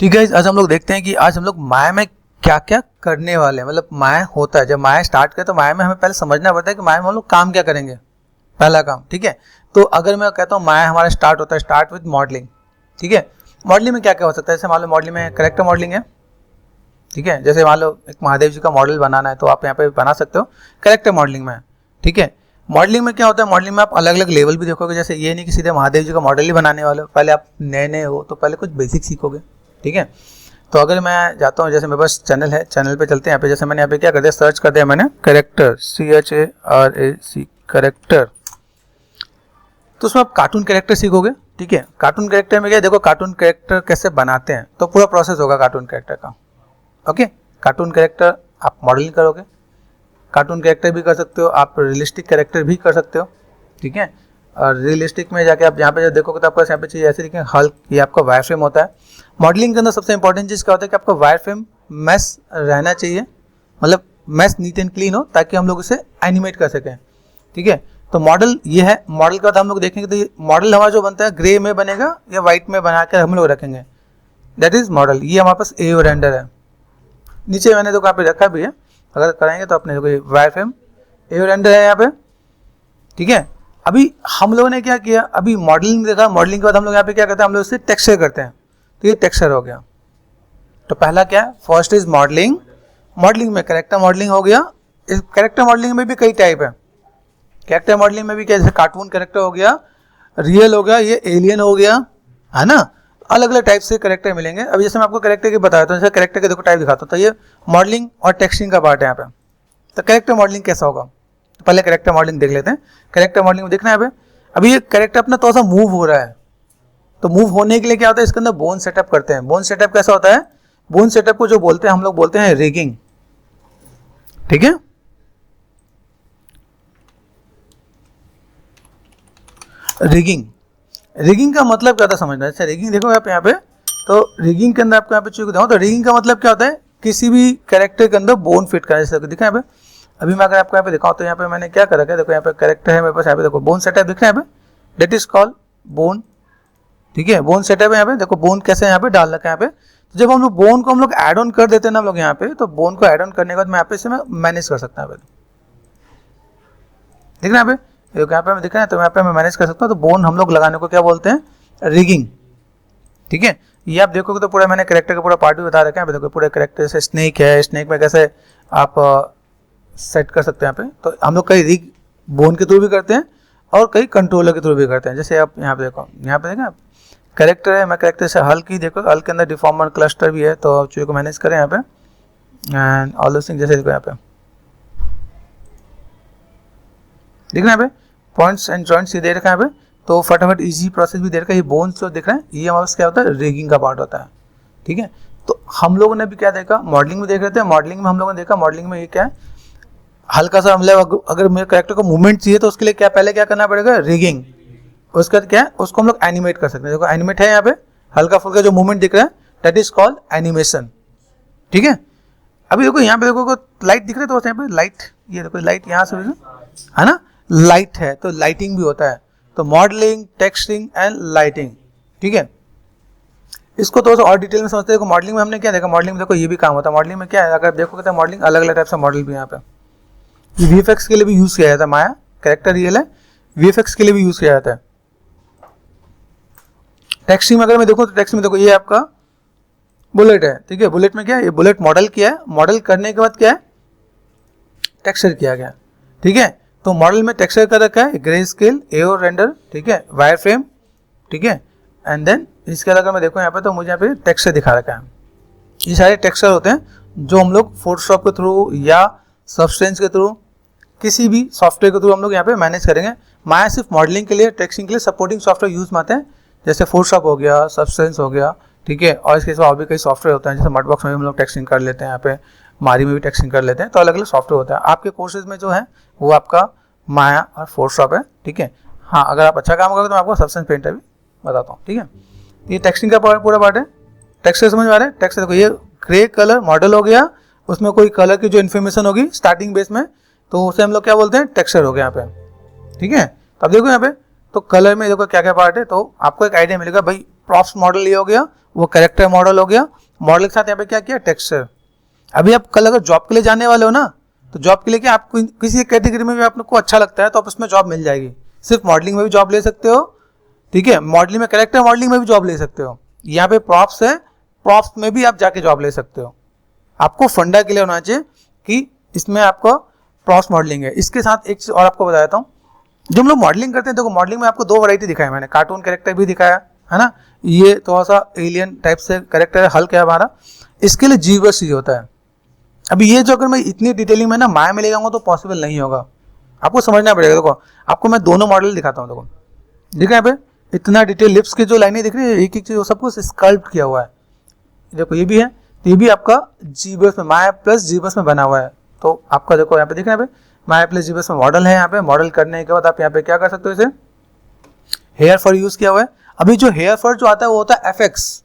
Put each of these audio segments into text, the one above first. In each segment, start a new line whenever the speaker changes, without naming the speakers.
ठीक है, आज हम लोग देखते हैं कि आज हम लोग माया में क्या क्या करने वाले हैं। मतलब माया होता है, जब माया स्टार्ट करें तो माया में हमें पहले समझना पड़ता है कि माया में हम लोग काम क्या करेंगे। पहला काम, ठीक है। तो अगर मैं कहता हूँ माया हमारा स्टार्ट होता है, स्टार्ट विद मॉडलिंग, ठीक है। मॉडलिंग में क्या क्या हो सकता है, जैसे मान लो मॉडलिंग में कैरेक्टर मॉडलिंग है, ठीक है। जैसे मान लो एक महादेव जी का मॉडल बनाना है तो आप यहाँ पे बना सकते हो, कैरेक्टर मॉडलिंग में, ठीक है। मॉडलिंग में क्या होता है, मॉडलिंग में आप अलग अलग लेवल भी देखोगे। जैसे ये नहीं कि सीधे महादेव जी का मॉडल ही बनाने वाले हो, पहले आप नए नए हो तो पहले कुछ बेसिक सीखोगे, ठीक है। तो अगर मैं जाता हूँ, जैसे मेरे पास चैनल है, चैनल पे चलते हैं। यहाँ पे जैसे मैंने यहाँ पे क्या कर दिया, सर्च कर दिया मैंने कैरेक्टर, CHARAC कैरेक्टर। तो उसमें आप कार्टून कैरेक्टर सीखोगे, ठीक है। कार्टून कैरेक्टर में क्या देखो, कार्टून कैरेक्टर कैसे बनाते हैं, तो पूरा प्रोसेस होगा कार्टून कैरेक्टर का, ओके। कार्टून कैरेक्टर आप मॉडलिंग करोगे, कार्टून कैरेक्टर भी कर सकते हो, आप रियलिस्टिक कैरेक्टर भी कर सकते हो, ठीक है। और रियलिस्टिक में जाके आप यहाँ पे जब देखोगे तो आपको यहाँ पे चीज़ ऐसे दिखेंगे, हल्क, ये आपका वायर फ्रेम होता है। मॉडलिंग के अंदर सबसे इंपॉर्टेंट चीज़ क्या होता है कि आपका वायर फ्रेम मैश रहना चाहिए, मतलब मैश नीट एंड क्लीन हो, ताकि हम लोग इसे एनिमेट कर सकें, ठीक है। तो मॉडल ये है। मॉडल के बाद हम लोग देखेंगे तो ये मॉडल हमारा जो बनता है ग्रे में बनेगा या वाइट में बना कर हम लोग रखेंगे, दैट इज मॉडल। ये हमारे पास AO रेंडर है। नीचे मैंने तो यहाँ पे रखा भी है, अगर कराएंगे तो अपने देखो वायर फ्रेम AO रेंडर है यहाँ पे, ठीक है। अभी हम लोगों ने क्या किया, अभी मॉडलिंग देखा, मॉडलिंग के बाद हम लोग यहाँ पे क्या करते हैं, हम लोग इससे टेक्सचर करते हैं, तो ये टेक्सचर हो गया। तो पहला क्या है, फर्स्ट इज मॉडलिंग। मॉडलिंग में कैरेक्टर मॉडलिंग हो गया। इस कैरेक्टर मॉडलिंग में भी कई टाइप है। कैरेक्टर मॉडलिंग में भी क्या, जैसे कार्टून कैरेक्टर हो गया, रियल हो गया, ये एलियन हो गया, है ना। अलग अलग टाइप से कैरेक्टर मिलेंगे। अभी जैसे मैं आपको कैरेक्टर की बताया था, जैसे कैरेक्टर के देखो टाइप दिखाता हूँ, तो ये मॉडलिंग और टेक्सटिंग का पार्ट है यहाँ पे। तो कैरेक्टर मॉडलिंग कैसा होगा, तो पहले कैरेक्टर मॉडलिंग देख लेते हैं। कैरेक्टर मॉडलिंग में देखना है अभी ये कैरेक्टर अपना थोड़ा सा मूव हो रहा है, तो मूव होने के लिए क्या होता है, इसके अंदर बोन सेटअप करते हैं। बोन सेटअप कैसा होता है, बोन सेटअप को जो बोलते हैं हम लोग बोलते हैं रिगिंग, ठीक है। रिगिंग, रिगिंग का मतलब क्या होता है समझना। अच्छा रिगिंग देखो आप यहाँ पे, तो रिगिंग के अंदर आपको यहाँ पे चूक बताऊँ तो रिगिंग का मतलब क्या होता है, किसी भी कैरेक्टर के अंदर बोन फिट करना। जैसे दिखा यहाँ पे, अभी मैं अगर आपको यहाँ पे दिखाऊँ तो यहाँ पे मैंने क्या कर रखा है, देखो यहाँ पे कैरेक्टर है मेरे पास, यहाँ पे देखो बोन सेटअप दिख रहा है यहाँ पे, दैट इज कॉल्ड बोन, ठीक है। बोन सेटअप है यहाँ पे, देखो बोन कैसे यहाँ पे डाल रखा है यहाँ पे। तो जब हम लोग बोन को हम लोग ऐड ऑन कर देते हैं ना हम लोग यहाँ पे, तो बोन को ऐड ऑन करने के बाद मैं यहाँ पे इसे मैं मैनेज कर सकता हूँ। दिख रहा है यहाँ पे, यहाँ पे दिख रहा है, तो यहाँ पे मैं मैनेज कर सकता हूँ। तो बोन हम लोग लगाने को क्या बोलते हैं, रिगिंग, ठीक है। ये आप देखोगे तो पूरा मैंने कैरेक्टर का पूरा पार्ट भी बता रखा है। देखो पूरे कैरेक्टर से स्नेक है, स्नेक में कैसे आप सेट कर सकते हैं यहाँ पे। तो हम लोग कई रिग बोन के थ्रू भी करते हैं और कई कंट्रोलर के थ्रू भी करते हैं। जैसे आप यहाँ पे देखो, यहाँ पे देखें आप कैरेक्टर है, मैं कैरेक्टर से हल की देखो, हल के अंदर डिफॉर्मर क्लस्टर भी है, तो चीज़ों को मैनेज करें यहाँ पे एंड ऑल दोस थिंग। जैसे देखो यहाँ पे दिख रहा है यहाँ पे पॉइंट्स एंड जॉइंट्स ये दे रखा है यहाँ पे, तो फटाफट इजी प्रोसेस भी दे रखा है। ये बोन्स जो दिख रहा है ये हमारे पास क्या होता है, रिगिंग का पार्ट होता है, ठीक है। तो हम लोगों ने भी क्या देखा, मॉडलिंग में देख रहे थे। मॉडलिंग में हम लोगों ने देखा, मॉडलिंग में ये क्या है, हल्का सा मतलब अगर मेरे कैरेक्टर को मूवमेंट चाहिए तो उसके लिए क्या पहले क्या करना पड़ेगा, रिगिंग। उसके बाद क्या है, उसको हम लोग एनिमेट कर सकते हैं। देखो एनिमेट है यहाँ पे, हल्का फुल्का जो मूवमेंट दिख रहा है दैट इज कॉल्ड एनिमेशन, ठीक है। अभी देखो यहाँ पे देखो लाइट दिख रहा है, तो यहाँ पे लाइट, ये देखो लाइट यहाँ से है ना, लाइट है, तो लाइटिंग भी होता है। तो मॉडलिंग, टेक्सटिंग एंड लाइटिंग, ठीक है। इसको थोड़ा सा और डिटेल में समझते हैं। मॉडलिंग में हमने क्या देखा, मॉडलिंग में देखो ये भी काम होता है। मॉडलिंग में क्या है, अगर देखोगे तो मॉडलिंग अलग अलग टाइप से मॉडल भी यहाँ पे VFX के लिए भी यूज किया जाता है। माया कैरेक्टर रियल है, VFX के लिए भी यूज किया जाता है। टेक्सटिंग में अगर मैं देखूँ तो टेक्स्ट में देखो ये आपका बुलेट है, ठीक है। बुलेट में क्या है, ये बुलेट मॉडल किया है, मॉडल करने के बाद क्या है, टेक्सचर किया गया, ठीक है। तो मॉडल में टेक्सचर कर रखा है, ग्रे स्केल, AO रेंडर, ठीक है, वायर फ्रेम, ठीक है। एंड देन इसके अलावा मैं देखो यहाँ पे, तो मुझे यहाँ पे टेक्सचर दिखा रखा है। ये सारे टेक्सचर होते हैं जो हम लोग फोटोशॉप के थ्रू या सब्सटेंस के थ्रू, किसी भी सॉफ्टवेयर के थ्रू हम लोग यहाँ पे मैनेज करेंगे। माया सिर्फ मॉडलिंग के लिए, टेक्सटिंग के लिए सपोर्टिंग सॉफ्टवेयर यूज में आते हैं, जैसे फोटोशॉप हो गया, सब्सटेंस हो गया, ठीक है। और इसके सिवा और भी कई सॉफ्टवेयर होते हैं, जैसे मडबॉक्स में भी हम लोग टेक्सटिंग कर लेते हैं, यहाँ पे मारी में भी टेक्सटिंग कर लेते हैं। तो अलग अलग सॉफ्टवेयर होता है। आपके कोर्सेज में जो है वो आपका माया और फोटोशॉप है, ठीक है। हाँ, अगर आप अच्छा काम करोगे तो मैं आपको सब्सटेंस पेंटर भी बताता हूँ, ठीक है। ये टेक्सटिंग का पूरा पार्ट है। टेक्सचर समझ में आ रहा है, टेक्सचर देखो ये ग्रे कलर मॉडल हो गया, उसमें कोई कलर की जो इन्फॉर्मेशन होगी स्टार्टिंग बेस में, तो उसे हम लोग क्या बोलते हैं, टेक्सचर हो गया यहाँ पे, ठीक है। अब देखो यहाँ पे, तो कलर में देखो क्या क्या पार्ट है, तो आपको एक आइडिया मिलेगा भाई। प्रॉप्स मॉडल ये हो गया, वो कैरेक्टर मॉडल हो गया। मॉडल के साथ यहाँ पे क्या किया, टेक्सचर। अभी आप कल अगर जॉब के लिए जाने वाले हो ना, तो जॉब के लिए क्या आपको किसी कैटेगरी में भी आपको अच्छा लगता है तो आप उसमें जॉब मिल जाएगी। सिर्फ मॉडलिंग में भी जॉब ले सकते हो, ठीक है, मॉडलिंग में, कैरेक्टर मॉडलिंग में भी जॉब ले सकते हो। यहाँ पे प्रॉप्स है, प्रॉप्स में भी आप जाके जॉब ले सकते हो। आपको फंडा क्लियर होना चाहिए कि इसमें आपको प्रॉप्स मॉडलिंग है। इसके साथ एक चीज और आपको बता देता हूँ, जो हम लोग मॉडलिंग करते हैं, देखो मॉडलिंग में आपको दो वैरायटी दिखाया मैंने, कार्टून कैरेक्टर भी दिखाया है ना, ये थोड़ा सा एलियन टाइप से कैरेक्टर है, हल्क है हमारा, इसके लिए जी वर्स यूज होता है। अभी ये जो अगर मैं इतनी डिटेलिंग में ना माया में ले जाऊंगा तो पॉसिबल नहीं होगा, आपको समझना पड़ेगा। देखो आपको मैं दोनों मॉडल दिखाता हूँ, देखो दिख रहा है यहाँ पे इतना डिटेल, लिप्स की जो लाइनें दिख रही है, एक एक चीज सब कुछ स्कल्प्ट किया हुआ है। देखो ये भी है, तो ये भी आपका जीबस में, माया प्लस जीबस में बना हुआ है। तो आपका देखो यहाँ पे दिख रहा है, यहाँ पे माया प्लस जीबस में मॉडल है। यहाँ पे मॉडल करने के बाद आप यहाँ पे क्या कर सकते हो, इसे हेयर फर यूज किया हुआ है। अभी जो हेयर फर जो आता है वो होता है एफएक्स,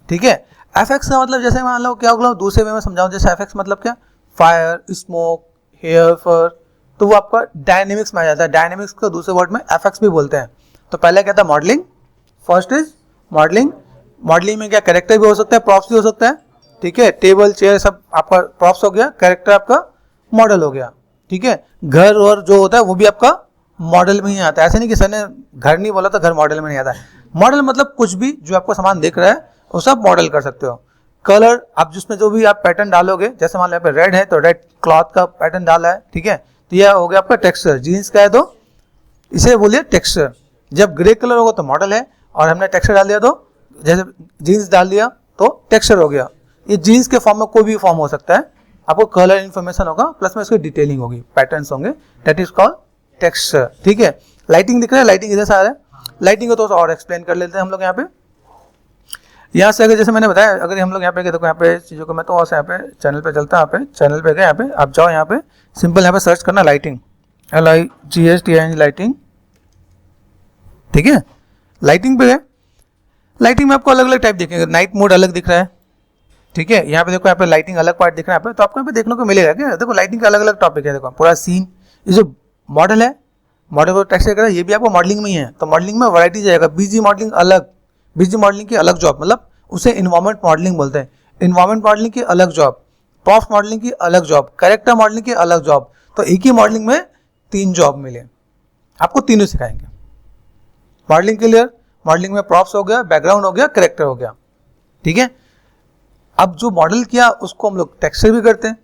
ठीक है। एफएक्स का मतलब जैसे मान लो क्या होगा, दूसरे वे में समझाऊं, जैसे एफएक्स मतलब क्या, फायर, स्मोक, हेयर फर, तो वो आपका डायनेमिक्स में आ जाता है। डायनेमिक्स को दूसरे वर्ड में एफएक्स भी बोलते हैं। तो पहले क्या था, modelling, first is modelling. Modelling में क्या, कैरेक्टर भी हो सकता है, प्रॉप्स भी हो सकता है, ठीक है, टेबल चेयर सब आपका प्रॉप्स हो गया, कैरेक्टर आपका मॉडल हो गया, ठीक है। घर और जो होता है वो भी आपका मॉडल में ही आता है। ऐसे नहीं कि सर ने घर नहीं बोला तो घर मॉडल में नहीं आता है। मॉडल मतलब कुछ भी जो आपको सामान दिख रहा है वो सब मॉडल कर सकते हो। कलर, आप जिसमें जो भी आप पैटर्न डालोगे, जैसे मान लो यहाँ पे रेड है तो रेड क्लॉथ का पैटर्न डाला है, ठीक है, तो यह हो गया आपका टेक्सचर। जीन्स का है तो इसे बोलिए टेक्सचर। जब ग्रे कलर होगा तो मॉडल है, और हमने टेक्सचर डाल दिया तो जैसे जीन्स डाल दिया तो टेक्सचर हो गया। ये जीन्स के फॉर्म में कोई भी फॉर्म हो सकता है, आपको कलर इन्फॉर्मेशन होगा, प्लस में इसकी डिटेलिंग होगी, पैटर्न्स होंगे, दैट इज कॉल्ड टेक्सचर, ठीक है। लाइटिंग दिख रहा है, लाइटिंग इधर से आ रहा है। लाइटिंग को तो और एक्सप्लेन कर लेते हैं हम लोग यहाँ पे। यहाँ से अगर जैसे मैंने बताया, अगर हम लोग यहाँ पे देखो, यहाँ पे चीज़ों को मैं तो और से यहाँ पे चैनल पे चलता हूँ, यहाँ पे चैनल पे गए, यहाँ पे आप जाओ, यहाँ पे सिंपल यहाँ पे सर्च करना लाइटिंग, LIGHTING लाइटिंग, ठीक है। लाइटिंग पे गए, लाइटिंग में आपको अलग अलग टाइप दिखेंगे, नाइट मोड अलग दिख रहा है, ठीक है। यहाँ पे देखो, यहाँ पे लाइटिंग अलग पार्ट दिख रहा है यहाँ पे, तो आपको यहाँ पे देखने को मिलेगा क्या, देखो लाइटिंग का अलग अलग टॉपिक है, देखो पूरा सीन। ये जो मॉडल है, मॉडल को टेक्सचर कर, ये भी आपको मॉडलिंग में ही है। तो मॉडलिंग में वैरायटी जाएगा, बीजी मॉडलिंग अलग, बीजी मॉडलिंग की अलग जॉब, मतलब उसे इन्वायरमेंट मॉडलिंग बोलते हैं। इन्वायरमेंट मॉडलिंग की अलग जॉब, प्रॉप्स मॉडलिंग की अलग जॉब, कैरेक्टर मॉडलिंग की अलग जॉब। तो एक ही मॉडलिंग में 3 जॉब मिले, आपको तीनों सिखाएंगे। मॉडलिंग क्लियर, मॉडलिंग में प्रॉप्स हो गया, बैकग्राउंड हो गया, कैरेक्टर हो गया, ठीक है। अब जो मॉडल किया उसको हम लोग टेक्सचर भी करते हैं।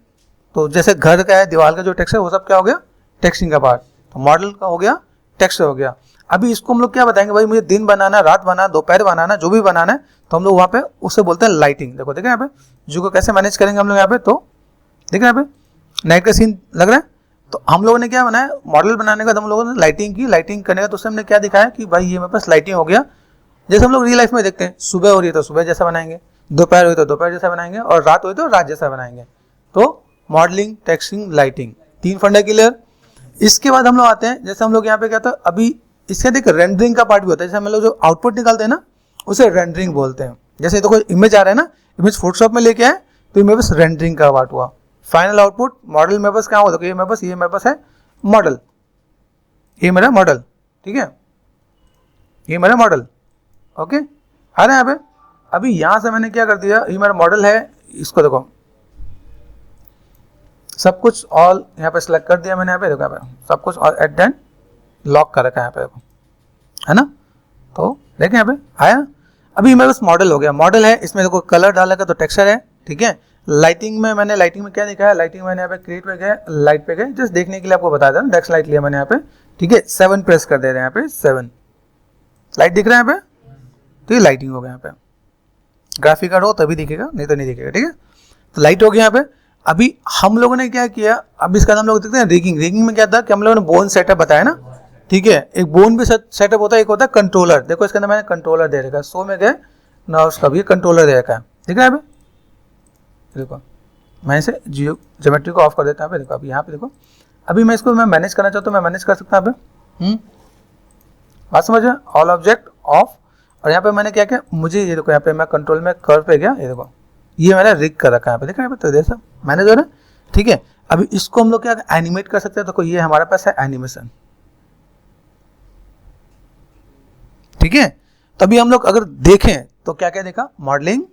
तो जैसे घर का है, दीवार का जो टेक्सचर, वो सब क्या हो गया, टेक्सचरिंग का पार्ट। तो मॉडल का हो गया, टेक्सचर हो गया। अभी इसको हम लोग क्या बताएंगे, भाई मुझे दिन बनाना, रात बनाना, दोपहर बनाना, जो भी बनाना है, तो हम लोग वहाँ पे उससे बोलते हैं लाइटिंग। देखो देखें यहाँ पे जो को कैसे मैनेज करेंगे हम लोग यहाँ पे, तो देखें यहाँ पे नाइट का सीन लग रहा है। तो हम लोगों ने क्या बनाया, मॉडल बनाने का हम लोगों ने लाइटिंग की। लाइटिंग करने का तो उससे हमने क्या दिखाया कि भाई ये मेरे पास लाइटिंग हो गया, जैसे हम लोग रियल लाइफ में देखते हैं, सुबह हो रही है तो सुबह जैसा बनाएंगे, दोपहर हुई तो दोपहर जैसा बनाएंगे, और रात हुई तो रात जैसा बनाएंगे। तो मॉडलिंग, टेक्सचरिंग, लाइटिंग, 3 फंडा क्लियर। इसके बाद हम लोग आते हैं, जैसे हम लोग यहाँ पे क्या था, अभी इसके देख रेंडरिंग का पार्ट भी होता है। जैसे हम लोग जो आउटपुट निकालते हैं ना, उसे रेंडरिंग बोलते हैं। जैसे तो कोई इमेज आ रहा है ना, इमेज फोटोशॉप में लेके आए तो मेरे पास रेंडरिंग का पार्ट हुआ। फाइनल आउटपुट मॉडल मेरे पास क्या हुआ, ये मेरे पास है मॉडल, ये मेरा मॉडल, ठीक है, ये मेरा मॉडल, ओके आ रहा है यहाँ पे। अभी यहाँ से मैंने क्या कर दिया, ये मेरा मॉडल है, इसको देखो सब कुछ ऑल यहाँ पे सिलेक्ट कर दिया मैंने, यहाँ पे देखो, यहाँ पे सब कुछ एट द एंड लॉक कर रखा है यहाँ पे, देखो है ना। तो देखें यहाँ पे आया। अभी मेरे पास मॉडल हो गया, मॉडल है, इसमें देखो कलर डाला का तो टेक्सचर है, ठीक है। लाइटिंग में मैंने, लाइटिंग में क्या दिखाया, लाइटिंग मैंने यहाँ पे क्रिएट पे गए, लाइट पे गए, जस्ट देखने के लिए आपको बता दें, डेस्क लाइट लिया मैंने यहाँ पे, ठीक है। 7 प्रेस कर दे रहे हैं यहाँ पे, 7 लाइट दिख रहा है यहाँ पे, तो ये लाइटिंग हो गया यहाँ पे। ग्राफिक कार्ड हो तभी दिखेगा, नहीं तो नहीं दिखेगा, ठीक है। तो लाइट हो गया यहाँ पे। अभी हम लोगों ने क्या किया, अब इसका हम लोग देखते हैं रिगिंग। रिगिंग में क्या था कि हम लोगों ने बोन सेटअप बताया ना, ठीक है। एक बोन भी सेटअप होता है, एक होता है कंट्रोलर। देखो इसके अंदर मैंने कंट्रोलर दे रखा है, सो में गए नर्व्स का भी कंट्रोलर दे रखा है, दिख रहा है अभी, देखो मैं इसे ज्योमेट्री को ऑफ कर देता हूँ। देखो अभी यहाँ पे देखो, अभी मैं इसको मैनेज करना चाहता हूँ, मैं मैनेज कर सकता हूँ यहाँ पे, बात समझ में, ऑल ऑब्जेक्ट ऑफ। और यहाँ पे मैंने क्या किया, मुझे ये देखो यहाँ पे मैं कंट्रोल में कर्व पे गया, ये देखो ये मैंने रिग कर रखा है यहाँ पे, देख रहे हैं तो इधर सब मैनेज हो रहा है, ठीक है। अभी इसको हम लोग क्या एनिमेट कर सकते हैं, देखो ये हमारे पास है एनिमेशन, ठीक है। तो अभी हम लोग अगर देखें तो क्या क्या देखा, मॉडलिंग,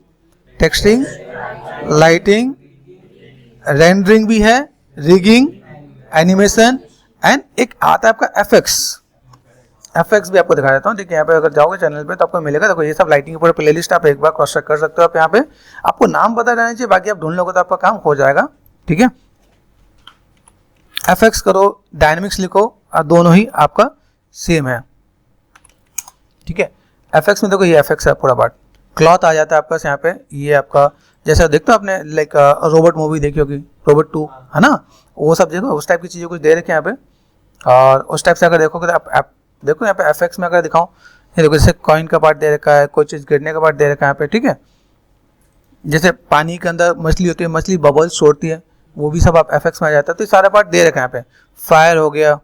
टेक्सटिंग, लाइटिंग, रेंडरिंग भी है, रिगिंग, एनिमेशन एंड एक आता है आपका एफएक्स भी आपको दिखा देता हूँ। देखिए यहाँ पे अगर जाओगे चैनल पे तो आपको मिलेगा, देखो ये सब लाइटिंग के पूरे प्लेलिस्ट आप एक बार क्रॉस चेक कर सकते हो। आप यहाँ पे आपको नाम पता रहना चाहिए, बाकी आप ढूंढ लोगे तो आपका काम हो जाएगा, ठीक है। एफएक्स करो, डायनेमिक्स लिखो, और दोनों ही आपका सेम है, ठीक है। एफएक्स में देखो ये एफएक्स है पूरा पार्ट। क्लॉथ आ जाता है आपका यहाँ पे, ये आपका जैसे देखते हो आपने लाइक रोबोट मूवी देखी होगी, रोबोट 2 है ना, वो सब देखो उस टाइप की चीज़ें कुछ दे रखे हैं यहाँ पे। और उस टाइप से अगर देखोगे तो आप देखो यहाँ पे एफएक्स में अगर दिखाऊं, ये देखो जैसे कॉइन का पार्ट दे रखा है, कोई चीज़ गिरने का पार्ट दे रखा है यहाँ पे, ठीक है। जैसे पानी के अंदर मछली होती है, मछली बबल्स छोड़ती है, वो भी सब आप एफएक्स में आ जाता है। तो ये सारा पार्ट दे रखा है यहाँ पे। फायर हो गया,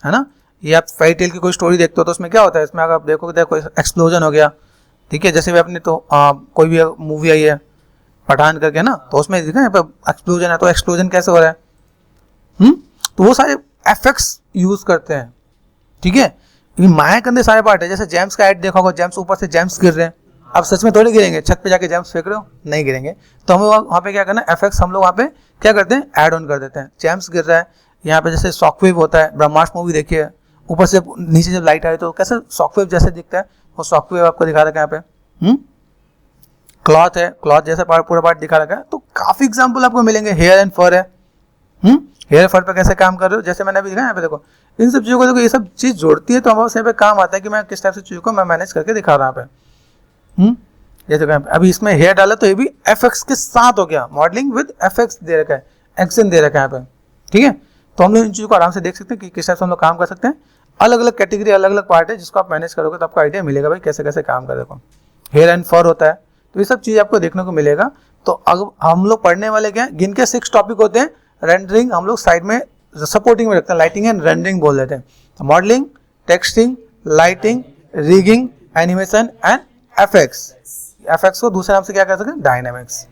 है ना, ये आप फेरी टेल की कोई स्टोरी देखते हो तो उसमें क्या होता है, इसमें अगर आप देखोगे तो कोई एक्सप्लोजन हो गया, ठीक है। जैसे भी आपने तो कोई भी मूवी आई है पठान करके ना, तो उसमें देखा यहाँ पे एक्सप्लोजन है, तो एक्सप्लोजन कैसे हो रहा है, तो वो सारे एफेक्ट्स यूज करते हैं, ठीक है। माया के अंदर सारे पार्ट है। जैसे जेम्स का ऐड देखा होगा, जेम्स ऊपर से जेम्स गिर रहे हैं, अब सच में थोड़ी गिरेंगे, छत पे जाके जेम्स फेंक रहे हो, नहीं गिरेंगे। तो हमें वहाँ पे क्या करना है, एफेक्ट्स हम लोग वहाँ पे क्या करते हैं, ऐड ऑन कर देते हैं। जेम्स गिर रहा है यहाँ पे, जैसे शॉकवेव होता है, ब्रह्मास्त्र मूवी देखिए, ऊपर से नीचे जब लाइट आए तो कैसे शॉकवेव जैसे दिखता है, वो शॉकवेव आपको दिखा रखा है यहाँ पे। क्लॉथ है, क्लॉथ जैसा पार्ट पूरा पार्ट दिखा रखा है। तो काफी एग्जाम्पल आपको मिलेंगे। हेयर एंड फर है, हेयर फर पे कैसे काम कर रहे हो, जैसे मैंने अभी दिखाया यहाँ पे देखो, इन सब चीज़ों को देखो, ये सब चीज़ जोड़ती है तो हमारे यहाँ पे काम आता है कि मैं किस टाइप से चीज़ों को मैं मैनेज करके दिखा रहा हूँ यहाँ पे। ये देखो अभी इसमें हेयर डाला तो ये भी एफएक्स के साथ हो गया, मॉडलिंग विद एफएक्स दे रखा है, एक्शन दे रखा है यहाँ पे, ठीक है। तो हम लोग इन चीज़ों को आराम से देख सकते हैं कि किस टाइप से हम लोग काम कर सकते हैं। अलग अलग कैटेगरी, अलग अलग पार्ट है, जिसको आप मैनेज करोगे तो आपको आइडिया मिलेगा भाई कैसे कैसे काम कर। देखो हेयर एंड फर होता है, तो ये सब चीज़ आपको देखने को मिलेगा। तो अब हम लोग पढ़ने वाले क्या हैं, गिन के 6 टॉपिक होते हैं। रेंडरिंग हम लोग साइड में सपोर्टिंग में रखते हैं, लाइटिंग एंड रेंडरिंग बोल देते हैं। Modelling, texting, lighting, rigging, animation and FX. FX को दूसरे नाम से क्या कर सकते हैं, डायनेमिक्स।